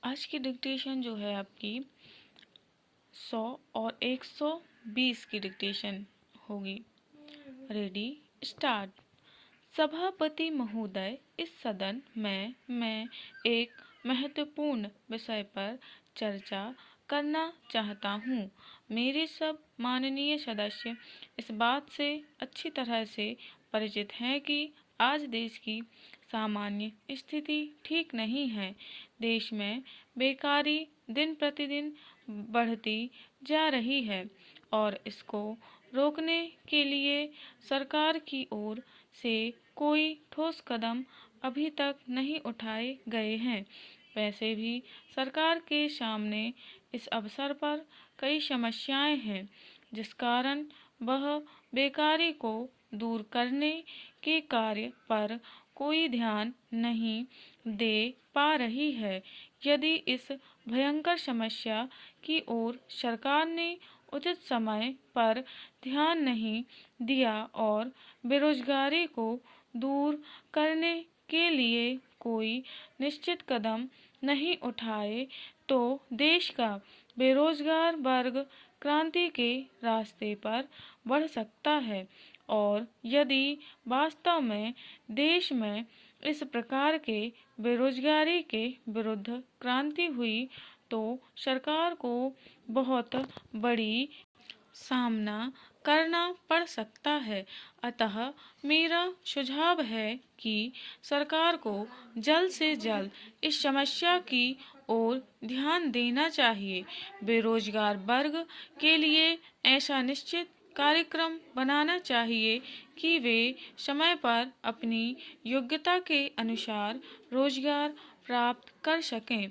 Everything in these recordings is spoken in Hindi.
आज की डिक्टेशन जो है आपकी 100 और 120 की डिक्टेशन होगी। Ready start. सभापति महोदय, इस सदन में मैं एक महत्वपूर्ण विषय पर चर्चा करना चाहता हूँ। मेरे सब माननीय सदस्य इस बात से अच्छी तरह से परिचित हैं कि आज देश की सामान्य स्थिति ठीक नहीं है। देश में बेकारी दिन प्रतिदिन बढ़ती जा रही है और इसको रोकने के लिए सरकार की ओर से कोई ठोस कदम अभी तक नहीं उठाए गए हैं। वैसे भी सरकार के सामने इस अवसर पर कई समस्याएं हैं, जिस कारण वह बेकारी को दूर करने के कार्य पर कोई ध्यान नहीं दे पा रही है। यदि इस भयंकर समस्या की ओर सरकार ने उचित समय पर ध्यान नहीं दिया और बेरोजगारी को दूर करने के लिए कोई निश्चित कदम नहीं उठाए, तो देश का बेरोजगार वर्ग क्रांति के रास्ते पर बढ़ सकता है। और यदि वास्तव में देश में इस प्रकार के बेरोजगारी के विरुद्ध क्रांति हुई, तो सरकार को बहुत बड़ी सामना करना पड़ सकता है। अतः मेरा सुझाव है कि सरकार को जल्द से जल्द इस समस्या की ओर ध्यान देना चाहिए। बेरोजगार वर्ग के लिए ऐसा निश्चित कार्यक्रम बनाना चाहिए कि वे समय पर अपनी योग्यता के अनुसार रोजगार प्राप्त कर सकें।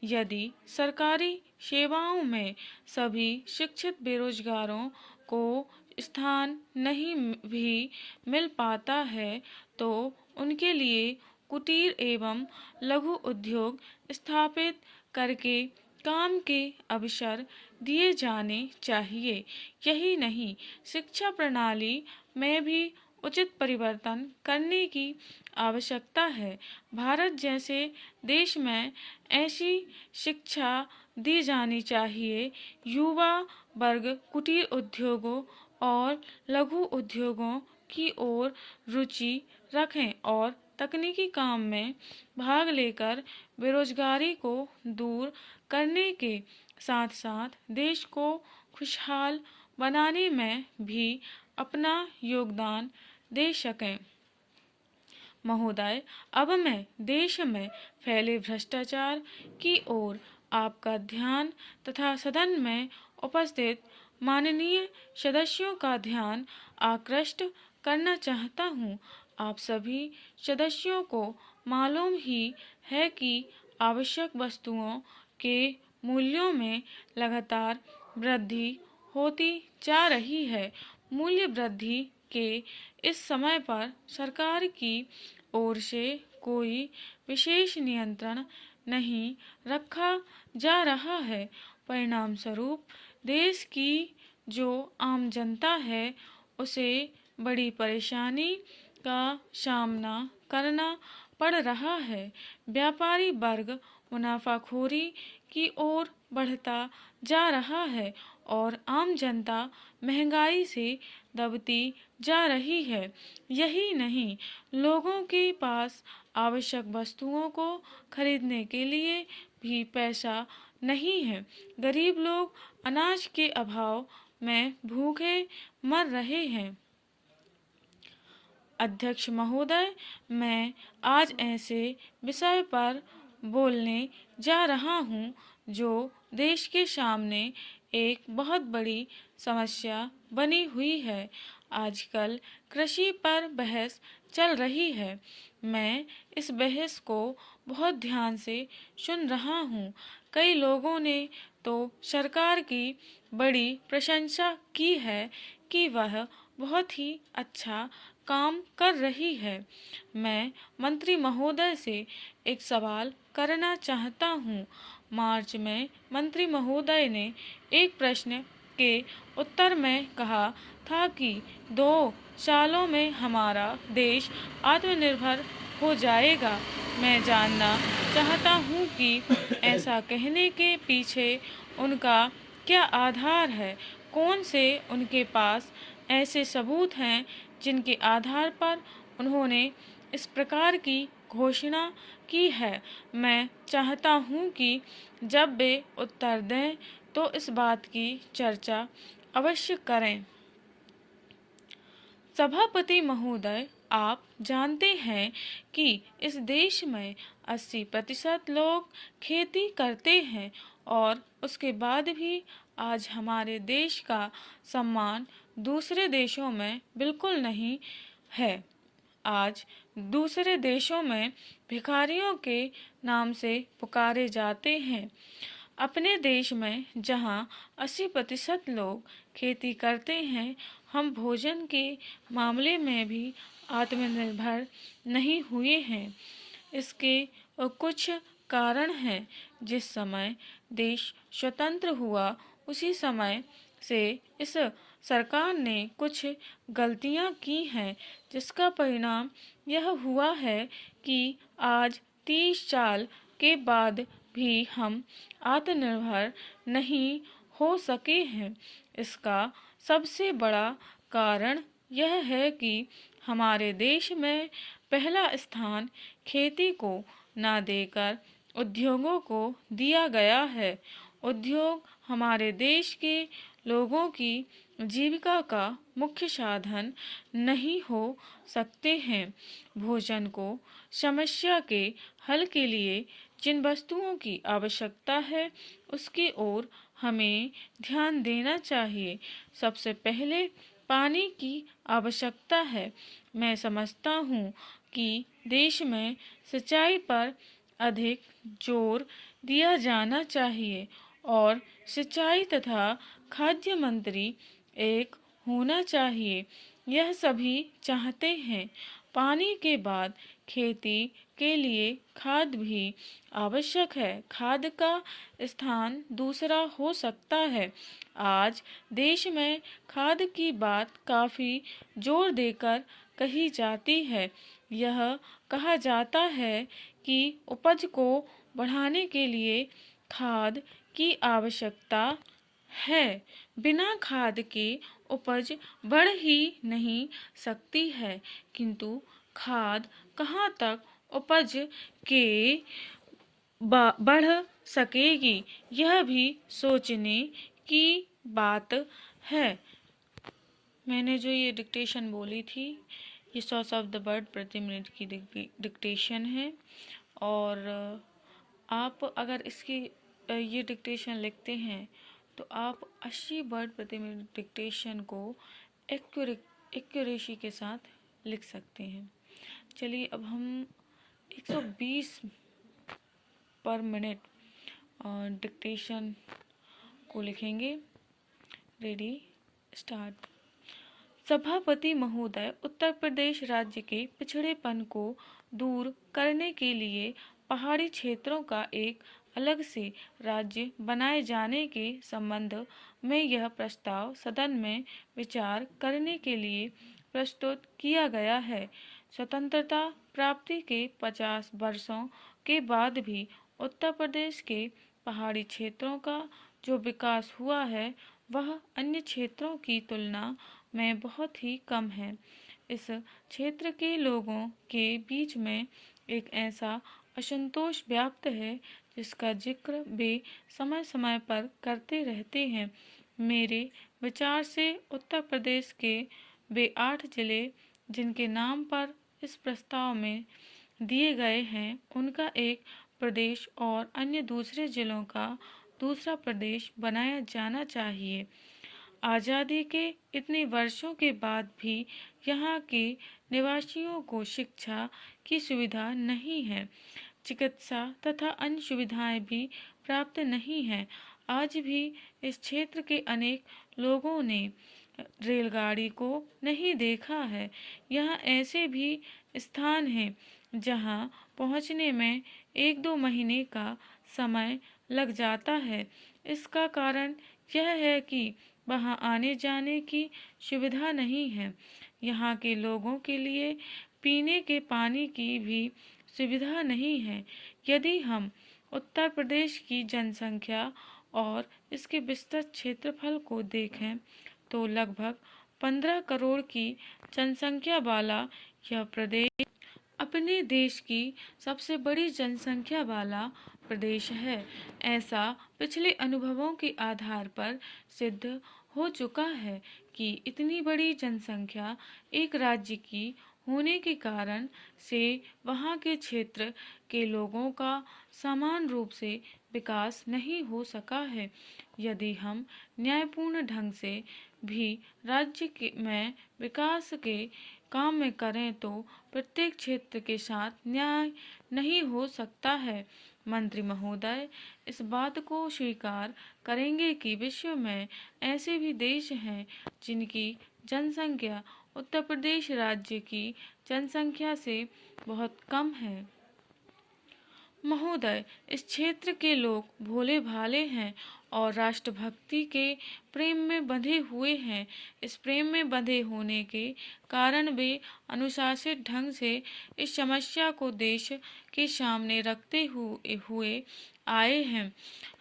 यदि सरकारी सेवाओं में सभी शिक्षित बेरोजगारों को स्थान नहीं भी मिल पाता है, तो उनके लिए कुटीर एवं लघु उद्योग स्थापित करके काम के अवसर दिए जाने चाहिए। यही नहीं, शिक्षा प्रणाली में भी उचित परिवर्तन करने की आवश्यकता है। भारत जैसे देश में ऐसी शिक्षा दी जानी चाहिए। युवा वर्ग कुटीर उद्योगों और लघु उद्योगों की ओर रुचि रखें और तकनीकी काम में भाग लेकर बेरोजगारी को दूर करने के साथ साथ देश को खुशहाल बनाने में भी अपना योगदान दे सकें। महोदय, अब मैं देश में फैले भ्रष्टाचार की ओर आपका ध्यान तथा सदन में उपस्थित माननीय सदस्यों का ध्यान आकृष्ट करना चाहता हूँ। आप सभी सदस्यों को मालूम ही है कि आवश्यक वस्तुओं के मूल्यों में लगातार वृद्धि होती जा रही है। मूल्य वृद्धि के इस समय पर सरकार की ओर से कोई विशेष नियंत्रण नहीं रखा जा रहा है। परिणाम स्वरूप देश की जो आम जनता है, उसे बड़ी परेशानी का सामना करना पड़ रहा है। व्यापारी वर्ग मुनाफाखोरी की ओर बढ़ता जा रहा है और आम जनता महंगाई से दबती जा रही है। यही नहीं, लोगों के पास आवश्यक वस्तुओं को खरीदने के लिए भी पैसा नहीं है। गरीब लोग अनाज के अभाव में भूखे मर रहे हैं। अध्यक्ष महोदय, मैं आज ऐसे विषय पर बोलने जा रहा हूँ जो देश के सामने एक बहुत बड़ी समस्या बनी हुई है। आजकल कृषि पर बहस चल रही है। मैं इस बहस को बहुत ध्यान से सुन रहा हूँ। कई लोगों ने तो सरकार की बड़ी प्रशंसा की है कि वह बहुत ही अच्छा काम कर रही है। मैं मंत्री महोदय से एक सवाल करना चाहता हूँ। मार्च में मंत्री महोदय ने एक प्रश्न के उत्तर में कहा था कि 2 सालों में हमारा देश आत्मनिर्भर हो जाएगा। मैं जानना चाहता हूँ कि ऐसा कहने के पीछे उनका क्या आधार है। कौन से उनके पास ऐसे सबूत हैं जिनके आधार पर उन्होंने इस प्रकार की घोषणा की है। मैं चाहता हूँ कि जब वे उत्तर दें तो इस बात की चर्चा अवश्य करें। सभापति महोदय, आप जानते हैं कि इस देश में 80% लोग खेती करते हैं और उसके बाद भी आज हमारे देश का सम्मान दूसरे देशों में बिल्कुल नहीं है। आज दूसरे देशों में भिखारियों के नाम से पुकारे जाते हैं। अपने देश में जहाँ 80% लोग खेती करते हैं, हम भोजन के मामले में भी आत्मनिर्भर नहीं हुए हैं। इसके कुछ कारण हैं। जिस समय देश स्वतंत्र हुआ उसी समय से इस सरकार ने कुछ गलतियां की हैं, जिसका परिणाम यह हुआ है कि आज 30 साल के बाद भी हम आत्मनिर्भर नहीं हो सके हैं। इसका सबसे बड़ा कारण यह है कि हमारे देश में पहला स्थान खेती को न देकर उद्योगों को दिया गया है। उद्योग हमारे देश के लोगों की जीविका का मुख्य साधन नहीं हो सकते हैं। भोजन को समस्या के हल के लिए जिन वस्तुओं की आवश्यकता है उसकी ओर हमें ध्यान देना चाहिए। सबसे पहले पानी की आवश्यकता है। मैं समझता हूँ कि देश में सिंचाई पर अधिक जोर दिया जाना चाहिए और सिंचाई तथा खाद्य मंत्री एक होना चाहिए। यह सभी चाहते हैं। पानी के बाद खेती के लिए खाद भी आवश्यक है। खाद का स्थान दूसरा हो सकता है। आज देश में खाद की बात काफ़ी जोर देकर कही जाती है। यह कहा जाता है कि उपज को बढ़ाने के लिए खाद की आवश्यकता है। बिना खाद के उपज बढ़ ही नहीं सकती है। किंतु खाद कहाँ तक उपज के बढ़ सकेगी, यह भी सोचने की बात है। मैंने जो ये डिक्टेशन बोली थी, ये 100 शब्द वर्ड प्रति मिनट की डिक्टेशन है। और आप अगर इसकी ये डिक्टेशन लिखते हैं तो आप 80 वर्ड प्रति मिनट डिक्टेशन को एक्यूरेसी के साथ लिख सकते हैं। चलिए अब हम 120 पर मिनट डिक्टेशन को लिखेंगे। Ready, start. सभापति महोदय, उत्तर प्रदेश राज्य के पिछड़ेपन को दूर करने के लिए पहाड़ी क्षेत्रों का एक अलग से राज्य बनाए जाने के संबंध में यह प्रस्ताव सदन में विचार करने के लिए प्रस्तुत किया गया है। स्वतंत्रता प्राप्ति के 50 वर्षों के बाद भी उत्तर प्रदेश के पहाड़ी क्षेत्रों का जो विकास हुआ है वह अन्य क्षेत्रों की तुलना में बहुत ही कम है। इस क्षेत्र के लोगों के बीच में एक ऐसा असंतोष व्याप्त है जिसका जिक्र वे समय समय पर करते रहते हैं। मेरे विचार से उत्तर प्रदेश के वे 8 जिले जिनके नाम पर इस प्रस्ताव में दिए गए हैं, उनका एक प्रदेश और अन्य दूसरे जिलों का दूसरा प्रदेश बनाया जाना चाहिए। आज़ादी के इतने वर्षों के बाद भी यहाँ के निवासियों को शिक्षा की सुविधा नहीं है। चिकित्सा तथा अन्य सुविधाएं भी प्राप्त नहीं हैं। आज भी इस क्षेत्र के अनेक लोगों ने रेलगाड़ी को नहीं देखा है। यहाँ ऐसे भी स्थान हैं जहाँ पहुँचने में 1-2 महीने का समय लग जाता है। इसका कारण यह है कि वहाँ आने जाने की सुविधा नहीं है। यहाँ के लोगों के लिए पीने के पानी की भी सुविधा नहीं है। यदि हम उत्तर प्रदेश की जनसंख्या और इसके विस्तृत क्षेत्रफल को देखें तो लगभग 15 करोड़ की जनसंख्या वाला यह प्रदेश अपने देश की सबसे बड़ी जनसंख्या वाला प्रदेश है। ऐसा पिछले अनुभवों के आधार पर सिद्ध हो चुका है कि इतनी बड़ी जनसंख्या एक राज्य की होने के कारण से वहाँ के क्षेत्र के लोगों का समान रूप से विकास नहीं हो सका है। यदि हम न्यायपूर्ण ढंग से भी में विकास के काम में करें तो प्रत्येक क्षेत्र के साथ न्याय नहीं हो सकता है। मंत्री महोदय इस बात को स्वीकार करेंगे कि विश्व में ऐसे भी देश हैं जिनकी जनसंख्या उत्तर प्रदेश राज्य की जनसंख्या से बहुत कम है। महोदय, इस क्षेत्र के लोग भोले भाले हैं और राष्ट्रभक्ति के प्रेम में बंधे हुए हैं। इस प्रेम में बंधे होने के कारण वे अनुशासित ढंग से इस समस्या को देश के सामने रखते हुए आए हैं।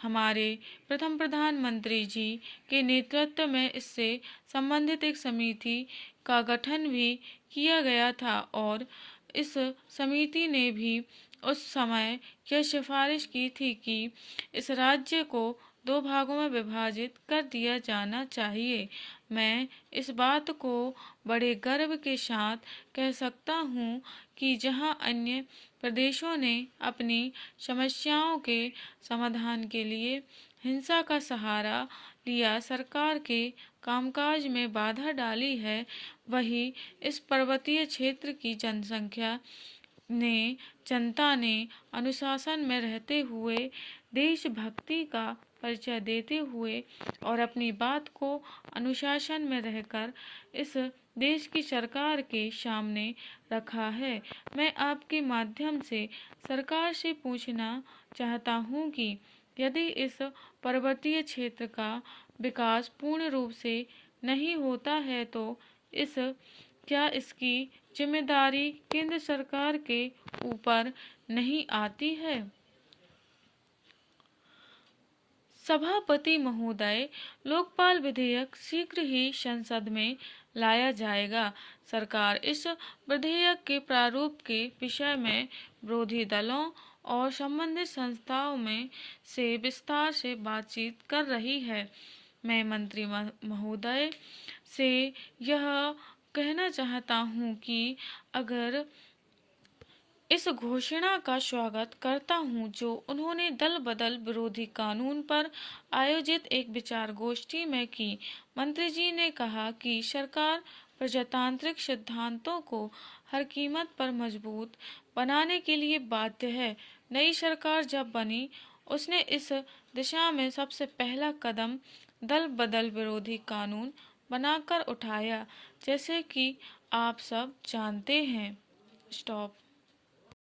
हमारे प्रथम प्रधानमंत्री जी के नेतृत्व में इससे संबंधित एक समिति का गठन भी किया गया था और इस समिति ने भी उस समय यह सिफारिश की थी कि इस राज्य को 2 भागों में विभाजित कर दिया जाना चाहिए। मैं इस बात को बड़े गर्व के साथ कह सकता हूँ कि जहाँ अन्य प्रदेशों ने अपनी समस्याओं के समाधान के लिए हिंसा का सहारा लिया, सरकार के कामकाज में बाधा डाली है, वहीं इस पर्वतीय क्षेत्र की जनता ने अनुशासन में रहते हुए देशभक्ति का परिचय देते हुए और अपनी बात को अनुशासन में रहकर इस देश की सरकार के सामने रखा है। मैं आपके माध्यम से सरकार से पूछना चाहता हूँ कि यदि इस पर्वतीय क्षेत्र का विकास पूर्ण रूप से नहीं होता है तो क्या इसकी जिम्मेदारी केंद्र सरकार के ऊपर नहीं आती है? सभापति महोदय, लोकपाल विधेयक शीघ्र ही संसद में लाया जाएगा। सरकार इस विधेयक के प्रारूप के विषय में विरोधी दलों और संबंधित संस्थाओं में से विस्तार से बातचीत कर रही है। मैं मंत्री महोदय से यह कहना चाहता हूँ कि अगर इस घोषणा का स्वागत करता हूं जो उन्होंने दल बदल विरोधी कानून पर आयोजित एक विचार गोष्ठी में की। मंत्री जी ने कहा कि सरकार प्रजातांत्रिक सिद्धांतों को हर कीमत पर मजबूत बनाने के लिए बाध्य है। नई सरकार जब बनी उसने इस दिशा में सबसे पहला कदम दल बदल विरोधी कानून बनाकर उठाया, जैसे कि आप सब जानते हैं। स्टॉप।